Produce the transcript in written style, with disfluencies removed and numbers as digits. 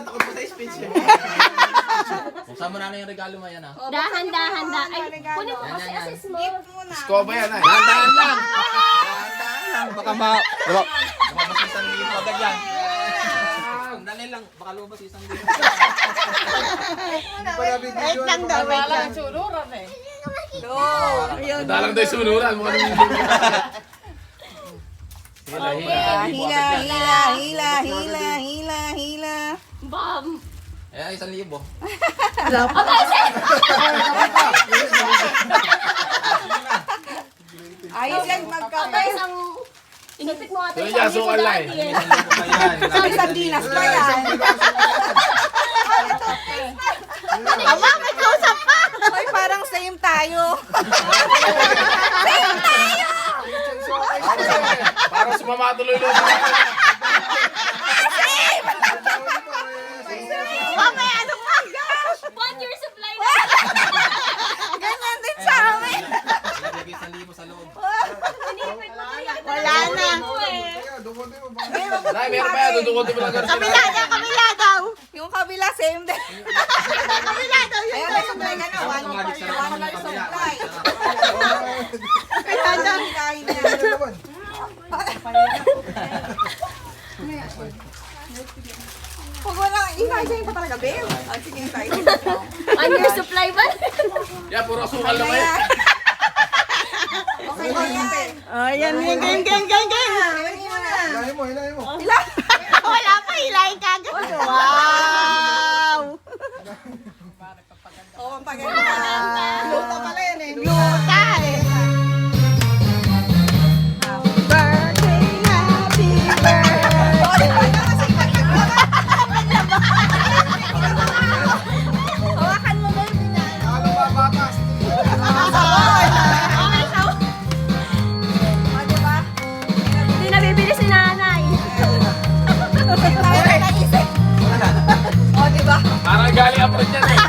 takot mo sa speech eh. Buksan mo na yung regalo mo yan ah. Dahan-dahan. Ay, kunin mo kasi Yan. assist mo. Skoba yan ay. Dahan-dahan lang. Dahan-dahan lang. Baka lumabas isang libo agad yan. Dali lang. Baka lumabas isang libo. Wait lang daw, wait lang. Sururan eh. Dalang tayo sunuran. Mukha nang Hila. Bam. Eh, isang libo. Ayos yan, Okay, magkakay. isang... Inipit mo ata Doon yan, sukal lang eh. Isang libo pa yan. Sabi sa dinas pa yan. Ama, may kausap pa. Hoy, parang same tayo. Parang sumama tuloy-tuloy. Mamay, ano pa? 1 year supply na. Ganyan din sa amin. Ilagay isang libo sa loob. Inipit mo ata yan. Wala na. Nay, meron pa yan. Dudukotin mo lang ganun. Kabila daw. Yung kabila, same din. Kabila daw. Ayun, may supply ka na. Sarap tumalit sa naman yung kabila. Kaya daw. Kain na. Huwag mo lang, i-imagine pa talaga, Bel. Ah, sige, tayo. 1 year supply ba? Yan, puro sukal lang eh. Okay ba yan? Ayan, gang. Hilahin mo na. Hilahin mo. Wala pa, hilahin ka agad. Wow! Oo, ang paganda. Luta pala yan eh. Luta eh. Birthday, happy birthday. Hawakan mo ba yung pinano? Ano ba, batas? O, diba? Hindi nabibili si nanay. Tayo na naisip. O, diba? Parang galing abroad yan eh.